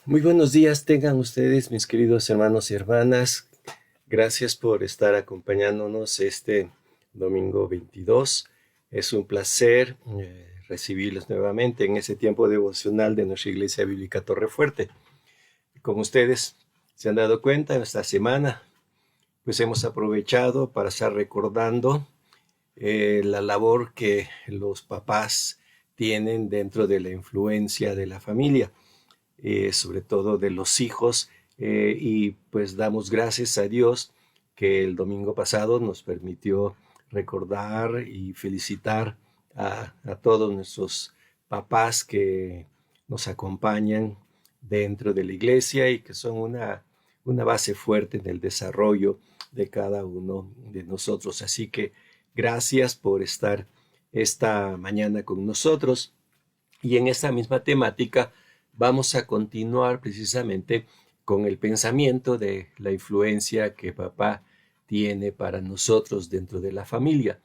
Muy buenos días tengan ustedes, mis queridos hermanos y hermanas. Gracias por estar acompañándonos este domingo 22. Es un placer recibirlos nuevamente en ese tiempo devocional de nuestra Iglesia Bíblica Torrefuerte. Como ustedes se han dado cuenta, esta semana pues hemos aprovechado para estar recordando la labor que los papás tienen dentro de la influencia de la familia. Sobre todo de los hijos, y pues damos gracias a Dios que el domingo pasado nos permitió recordar y felicitar a todos nuestros papás que nos acompañan dentro de la iglesia y que son una base fuerte en el desarrollo de cada uno de nosotros. Así que gracias por estar esta mañana con nosotros y en esta misma temática vamos a continuar precisamente con el pensamiento de la influencia que papá tiene para nosotros dentro de la familia.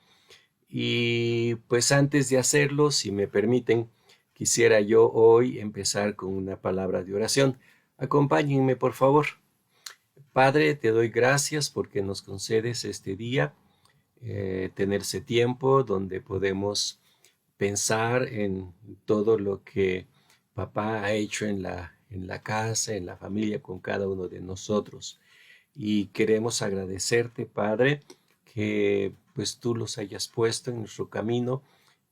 Y pues antes de hacerlo, si me permiten, quisiera yo hoy empezar con una palabra de oración. Acompáñenme, por favor. Padre, te doy gracias porque nos concedes este día, tener ese tiempo donde podemos pensar en todo lo que papá ha hecho en la casa, en la familia, con cada uno de nosotros. Y queremos agradecerte, Padre, que pues tú los hayas puesto en nuestro camino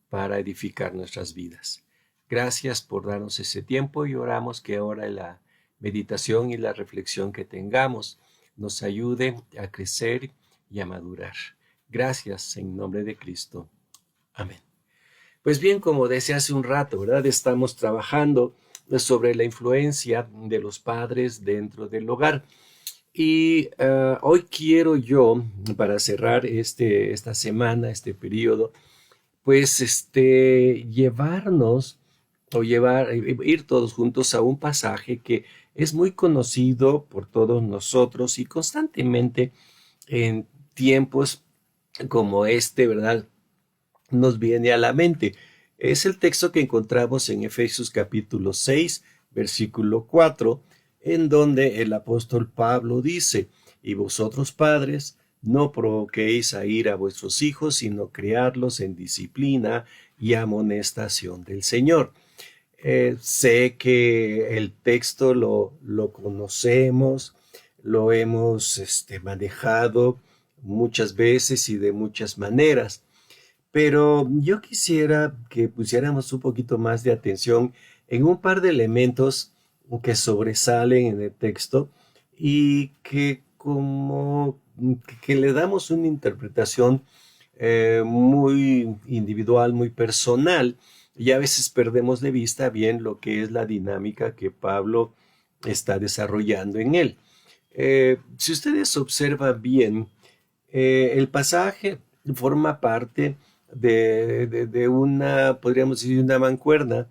para edificar nuestras vidas. Gracias por darnos ese tiempo y oramos que ahora la meditación y la reflexión que tengamos nos ayude a crecer y a madurar. Gracias en nombre de Cristo. Amén. Pues bien, como decía hace un rato, ¿verdad? Estamos trabajando sobre la influencia de los padres dentro del hogar. Y hoy quiero yo, para cerrar esta semana, este periodo, pues llevarnos o ir todos juntos a un pasaje que es muy conocido por todos nosotros y constantemente en tiempos como este, ¿verdad? Nos viene a la mente. Es el texto que encontramos en Efesios capítulo 6, versículo 4, en donde el apóstol Pablo dice, y vosotros padres, no provoquéis a ir a vuestros hijos, sino criarlos en disciplina y amonestación del Señor. Sé que el texto lo conocemos, lo hemos manejado muchas veces y de muchas maneras. Pero yo quisiera que pusiéramos un poquito más de atención en un par de elementos que sobresalen en el texto y que como que le damos una interpretación muy individual, muy personal, y a veces perdemos de vista bien lo que es la dinámica que Pablo está desarrollando en él. Si ustedes observan bien, el pasaje forma parte de una, podríamos decir, una mancuerna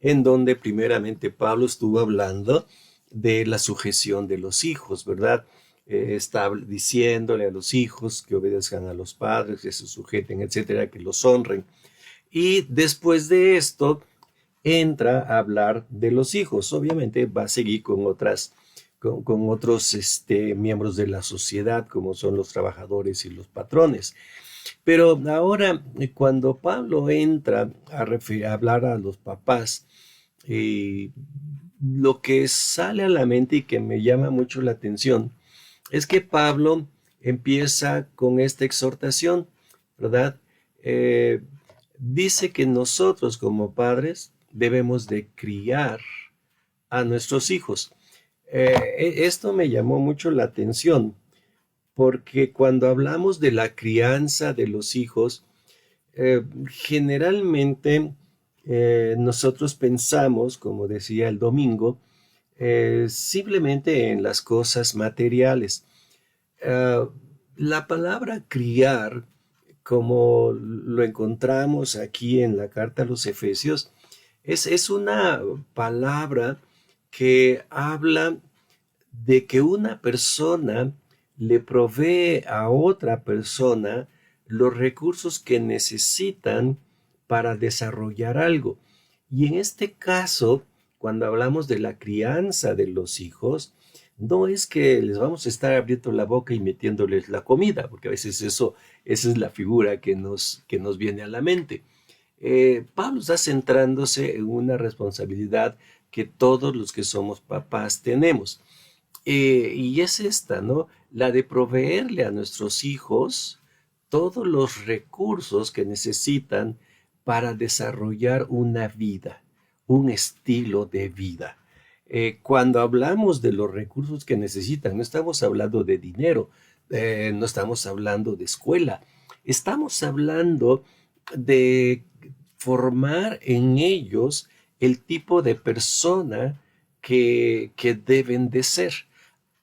en donde primeramente Pablo estuvo hablando de la sujeción de los hijos, ¿verdad? Está diciéndole a los hijos que obedezcan a los padres, que se sujeten, etcétera, que los honren. Y después de esto entra a hablar de los hijos. Obviamente va a seguir con otros miembros de la sociedad, como son los trabajadores y los patrones. Pero ahora, cuando Pablo entra a hablar a los papás, eh, lo que sale a la mente y que me llama mucho la atención es que Pablo empieza con esta exhortación, ¿verdad? Eh, Dice que nosotros como padres debemos de criar a nuestros hijos. Esto me llamó mucho la atención porque cuando hablamos de la crianza de los hijos, generalmente nosotros pensamos, como decía el domingo, simplemente en las cosas materiales. Uh, la palabra criar, como lo encontramos aquí en la carta a los Efesios, es una palabra que habla de que una persona le provee a otra persona los recursos que necesitan para desarrollar algo. Y en este caso, cuando hablamos de la crianza de los hijos, no es que les vamos a estar abriendo la boca y metiéndoles la comida, porque a veces esa es la figura que nos viene a la mente. Pablo está centrándose en una responsabilidad que todos los que somos papás tenemos. Y es esta, ¿no? La de proveerle a nuestros hijos todos los recursos que necesitan para desarrollar una vida, un estilo de vida. Cuando hablamos de los recursos que necesitan, no estamos hablando de dinero, no estamos hablando de escuela, estamos hablando de formar en ellos el tipo de persona que deben de ser,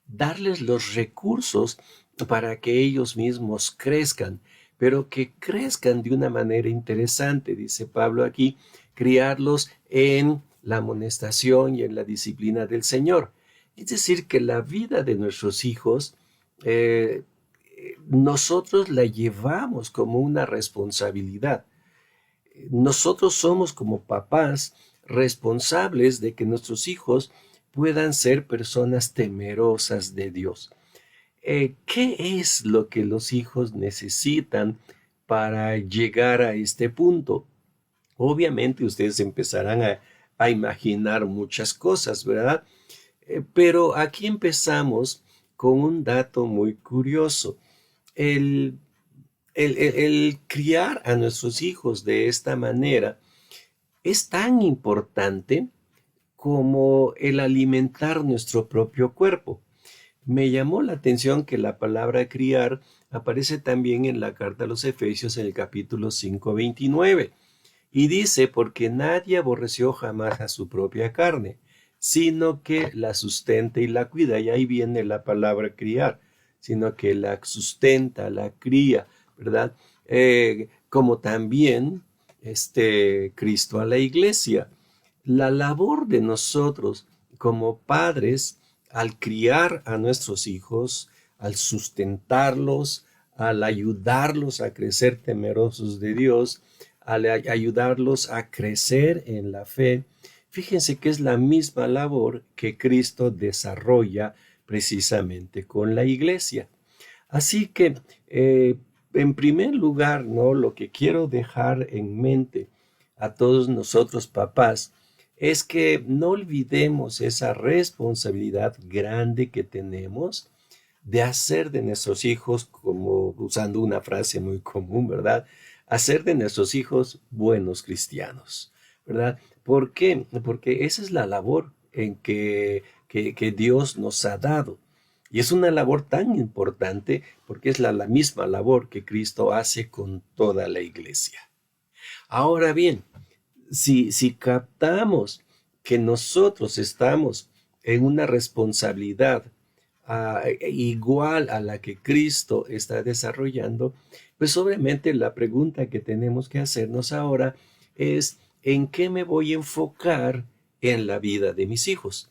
darles los recursos para que ellos mismos crezcan, pero que crezcan de una manera interesante, dice Pablo aquí, criarlos en la amonestación y en la disciplina del Señor. Es decir, que la vida de nuestros hijos, eh, nosotros la llevamos como una responsabilidad. Nosotros somos como papás responsables de que nuestros hijos puedan ser personas temerosas de Dios. ¿Qué es lo que los hijos necesitan para llegar a este punto? Obviamente ustedes empezarán a imaginar muchas cosas, ¿verdad? Pero aquí empezamos con un dato muy curioso. El, el criar a nuestros hijos de esta manera es tan importante como el alimentar nuestro propio cuerpo. Me llamó la atención que la palabra criar aparece también en la carta a los Efesios en el capítulo 5:29 y dice, porque nadie aborreció jamás a su propia carne, sino que la sustenta y la cuida. Y ahí viene la palabra criar, sino que la sustenta, la cría, ¿verdad? Como también Cristo a la iglesia. La labor de nosotros como padres al criar a nuestros hijos, al sustentarlos, al ayudarlos a crecer temerosos de Dios, al ayudarlos a crecer en la fe, fíjense que es la misma labor que Cristo desarrolla precisamente con la iglesia. Así que, en primer lugar, ¿no? Lo que quiero dejar en mente a todos nosotros papás es que no olvidemos esa responsabilidad grande que tenemos de hacer de nuestros hijos, como usando una frase muy común, ¿verdad? Hacer de nuestros hijos buenos cristianos, ¿verdad? ¿Por qué? Porque esa es la labor que Dios nos ha dado. Y es una labor tan importante porque es la misma labor que Cristo hace con toda la iglesia. Ahora bien, si captamos que nosotros estamos en una responsabilidad igual a la que Cristo está desarrollando, pues obviamente la pregunta que tenemos que hacernos ahora es, ¿en qué me voy a enfocar en la vida de mis hijos?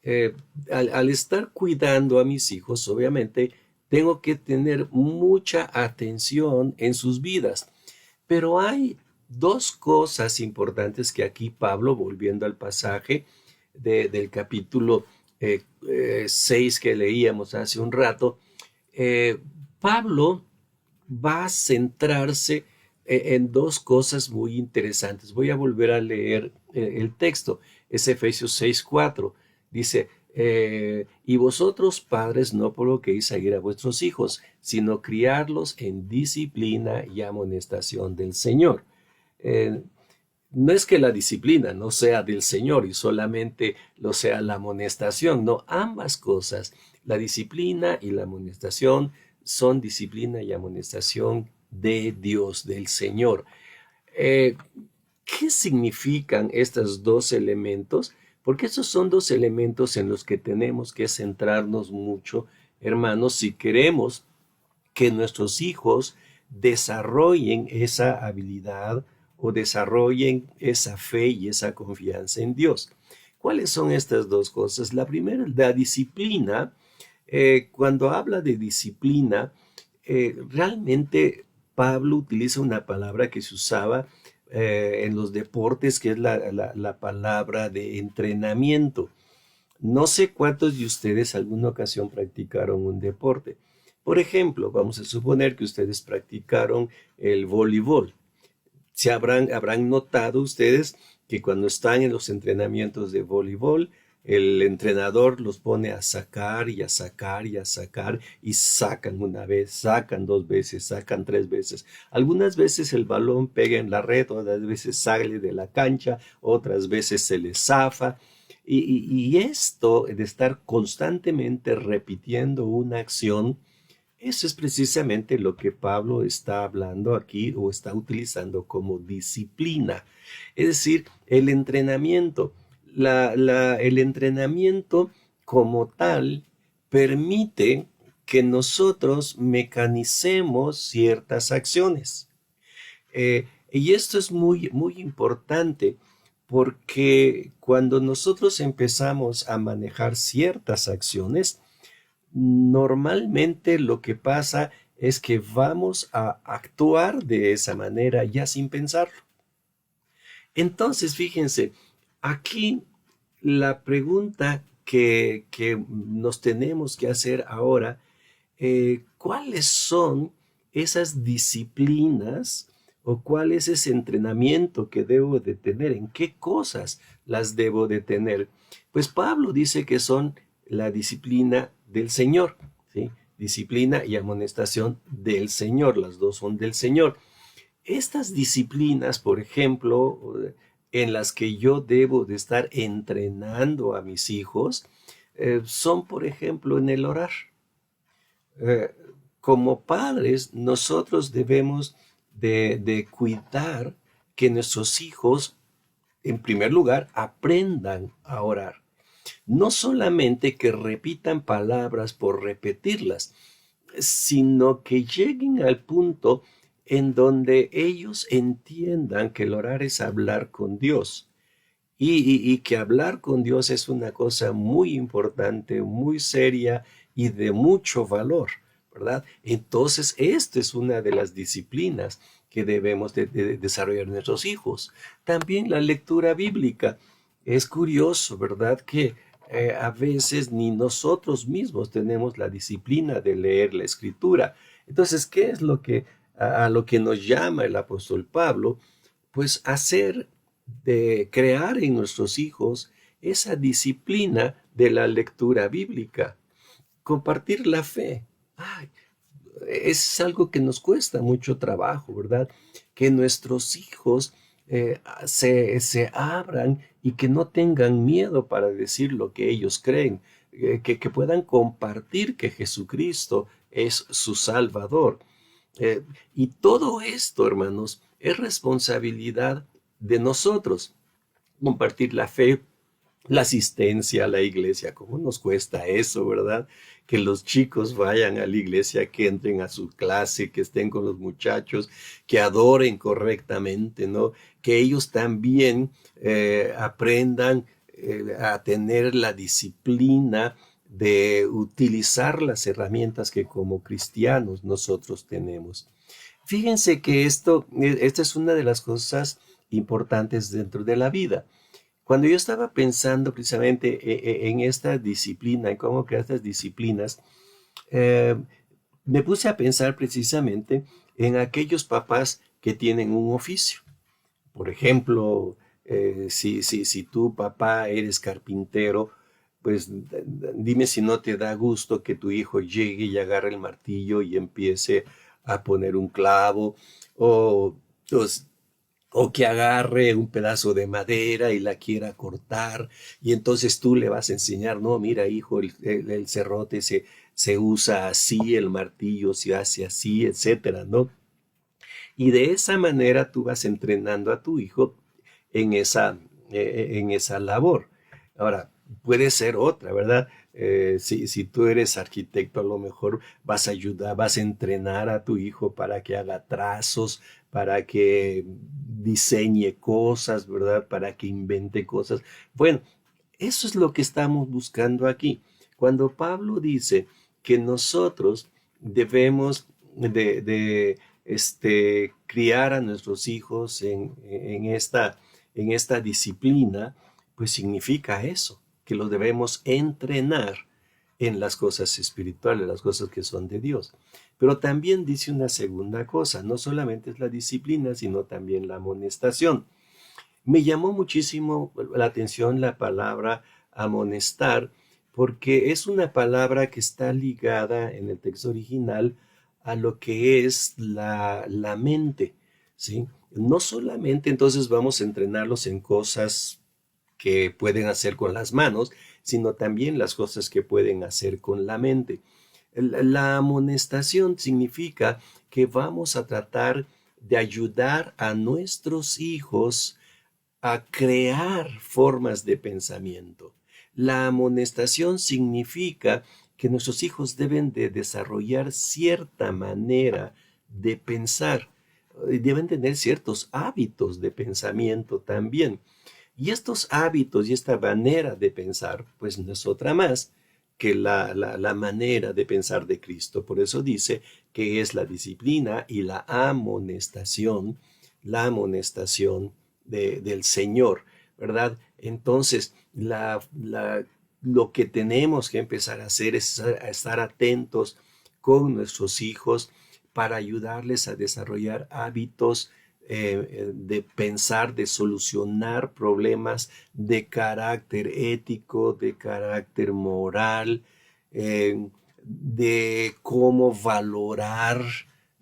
Eh, al estar cuidando a mis hijos, obviamente, tengo que tener mucha atención en sus vidas. Pero hay dos cosas importantes que aquí Pablo, volviendo al pasaje del capítulo 6 que leíamos hace un rato, eh, Pablo va a centrarse en dos cosas muy interesantes. Voy a volver a leer el texto. Es Efesios 6:4. Dice, y vosotros padres no provoquéis a ir a vuestros hijos, sino criarlos en disciplina y amonestación del Señor. Eh, no es que la disciplina no sea del Señor y solamente lo sea la amonestación, no, ambas cosas, la disciplina y la amonestación son disciplina y amonestación de Dios, del Señor. Eh, ¿Qué significan estos dos elementos? Porque esos son dos elementos en los que tenemos que centrarnos mucho, hermanos, si queremos que nuestros hijos desarrollen esa habilidad o desarrollen esa fe y esa confianza en Dios. ¿Cuáles son estas dos cosas? La primera, la disciplina. Cuando habla de disciplina, realmente Pablo utiliza una palabra que se usaba en los deportes, que es la palabra de entrenamiento. No sé cuántos de ustedes alguna ocasión practicaron un deporte. Por ejemplo, vamos a suponer que ustedes practicaron el voleibol. Habrán notado ustedes que cuando están en los entrenamientos de voleibol, el entrenador los pone a sacar y a sacar y a sacar y sacan una vez, sacan dos veces, sacan tres veces. Algunas veces el balón pega en la red, otras veces sale de la cancha, otras veces se le zafa. Y esto de estar constantemente repitiendo una acción, eso es precisamente lo que Pablo está hablando aquí o está utilizando como disciplina. Es decir, el entrenamiento. El entrenamiento como tal permite que nosotros mecanicemos ciertas acciones. Y esto es muy, muy importante porque cuando nosotros empezamos a manejar ciertas acciones, normalmente lo que pasa es que vamos a actuar de esa manera ya sin pensarlo. Entonces, fíjense, aquí la pregunta que nos tenemos que hacer ahora, ¿cuáles son esas disciplinas o cuál es ese entrenamiento que debo de tener? ¿En qué cosas las debo de tener? Pues Pablo dice que son la disciplina del Señor, ¿sí? Disciplina y amonestación del Señor, las dos son del Señor. Estas disciplinas, por ejemplo, en las que yo debo de estar entrenando a mis hijos, son, por ejemplo, en el orar. Eh, Como padres, nosotros debemos de cuidar que nuestros hijos, en primer lugar, aprendan a orar. No solamente que repitan palabras por repetirlas, sino que lleguen al punto en donde ellos entiendan que el orar es hablar con Dios y que hablar con Dios es una cosa muy importante, muy seria y de mucho valor, ¿verdad? Entonces, esta es una de las disciplinas que debemos de desarrollar nuestros hijos. También la lectura bíblica. Es curioso, ¿verdad? Que a veces ni nosotros mismos tenemos la disciplina de leer la escritura. Entonces, ¿qué es lo que a lo que nos llama el apóstol Pablo? Pues hacer de crear en nuestros hijos esa disciplina de la lectura bíblica, compartir la fe. Ay, es algo que nos cuesta mucho trabajo, ¿verdad? Que nuestros hijos se abran y que no tengan miedo para decir lo que ellos creen, que puedan compartir que Jesucristo es su Salvador. Eh, y todo esto, hermanos, es responsabilidad de nosotros. Compartir la fe, la asistencia a la iglesia, ¿cómo nos cuesta eso, verdad? Que los chicos vayan a la iglesia, que entren a su clase, que estén con los muchachos, que adoren correctamente, ¿no? Que ellos también aprendan a tener la disciplina de utilizar las herramientas que como cristianos nosotros tenemos. Fíjense que esta es una de las cosas importantes dentro de la vida. Cuando yo estaba pensando precisamente en esta disciplina, en cómo crear estas disciplinas, eh, me puse a pensar precisamente en aquellos papás que tienen un oficio. Por ejemplo, si tú, papá, eres carpintero, pues dime si no te da gusto que tu hijo llegue y agarre el martillo y empiece a poner un clavo, o, o o que agarre un pedazo de madera y la quiera cortar, y entonces tú le vas a enseñar, no, mira, hijo, el serrote se usa así, el martillo se hace así, etcétera, ¿no? Y de esa manera tú vas entrenando a tu hijo en esa labor. Ahora, puede ser otra, ¿verdad? Si tú eres arquitecto, a lo mejor vas a ayudar, vas a entrenar a tu hijo para que haga trazos, para que diseñe cosas, ¿verdad? Para que invente cosas. Bueno, eso es lo que estamos buscando aquí. Cuando Pablo dice que nosotros debemos de criar a nuestros hijos en esta disciplina, pues significa eso, que los debemos entrenar en las cosas espirituales, las cosas que son de Dios. Pero también dice una segunda cosa, no solamente es la disciplina, sino también la amonestación. Me llamó muchísimo la atención la palabra amonestar, porque es una palabra que está ligada en el texto original a lo que es la mente, ¿sí? No solamente entonces vamos a entrenarlos en cosas que pueden hacer con las manos, sino también las cosas que pueden hacer con la mente. La amonestación significa que vamos a tratar de ayudar a nuestros hijos a crear formas de pensamiento. La amonestación significa que nuestros hijos deben de desarrollar cierta manera de pensar, deben tener ciertos hábitos de pensamiento también. Y estos hábitos y esta manera de pensar, pues no es otra más que la manera de pensar de Cristo. Por eso dice que es la disciplina y la amonestación del Señor, ¿verdad? Entonces, lo que tenemos que empezar a hacer es a estar atentos con nuestros hijos para ayudarles a desarrollar hábitos de pensar, de solucionar problemas de carácter ético, de carácter moral, de cómo valorar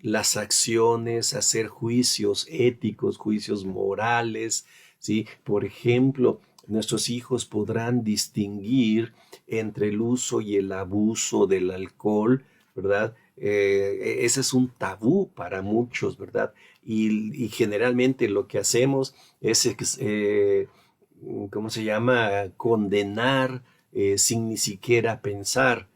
las acciones, hacer juicios éticos, juicios morales, ¿sí? Por ejemplo, nuestros hijos podrán distinguir entre el uso y el abuso del alcohol, ¿verdad? Ese es un tabú para muchos, ¿verdad? Y generalmente lo que hacemos es, ¿cómo se llama? Condenar sin ni siquiera pensar.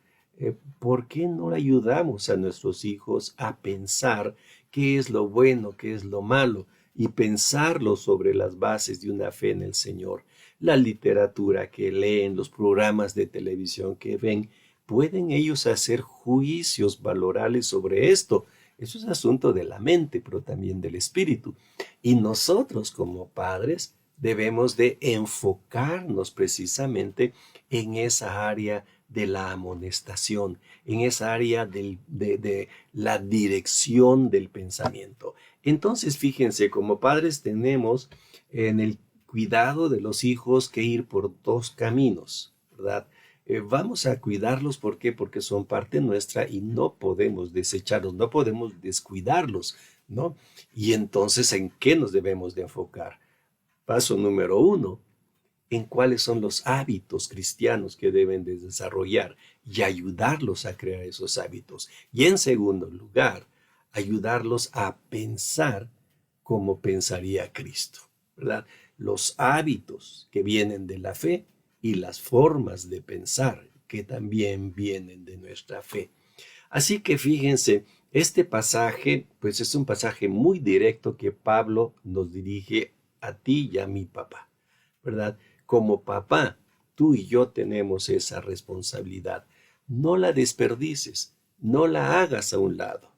¿Por qué no ayudamos a nuestros hijos a pensar qué es lo bueno, qué es lo malo, y pensarlo sobre las bases de una fe en el Señor? La literatura que leen, los programas de televisión que ven, ¿pueden ellos hacer juicios valorales sobre esto? Eso es asunto de la mente, pero también del espíritu. Y nosotros como padres debemos de enfocarnos precisamente en esa área de la amonestación, en esa área de la dirección del pensamiento. Entonces, fíjense, como padres tenemos en el cuidado de los hijos que ir por dos caminos, ¿verdad? Vamos a cuidarlos, ¿por qué? Porque son parte nuestra y no podemos desecharlos, no podemos descuidarlos, ¿no? Y entonces, ¿en qué nos debemos de enfocar? Paso número uno, en cuáles son los hábitos cristianos que deben de desarrollar y ayudarlos a crear esos hábitos. Y en segundo lugar, ayudarlos a pensar como pensaría Cristo, ¿verdad? Los hábitos que vienen de la fe y las formas de pensar que también vienen de nuestra fe. Así que fíjense, este pasaje, pues es un pasaje muy directo que Pablo nos dirige a ti y a mi papá, ¿verdad? Como papá, tú y yo tenemos esa responsabilidad. No la desperdices, no la hagas a un lado.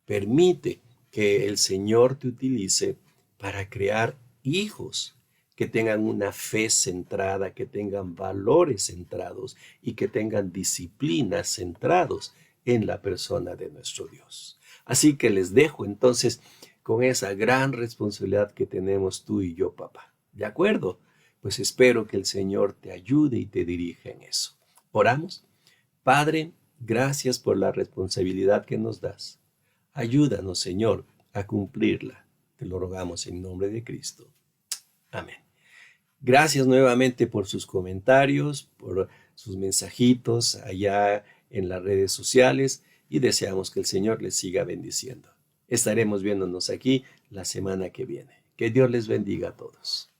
Permite que el Señor te utilice para crear hijos que tengan una fe centrada, que tengan valores centrados y que tengan disciplinas centrados en la persona de nuestro Dios. Así que les dejo entonces con esa gran responsabilidad que tenemos tú y yo, papá. ¿De acuerdo? Pues espero que el Señor te ayude y te dirija en eso. ¿Oramos? Padre, gracias por la responsabilidad que nos das. Ayúdanos, Señor, a cumplirla. Te lo rogamos en nombre de Cristo. Amén. Gracias nuevamente por sus comentarios, por sus mensajitos allá en las redes sociales y deseamos que el Señor les siga bendiciendo. Estaremos viéndonos aquí la semana que viene. Que Dios les bendiga a todos.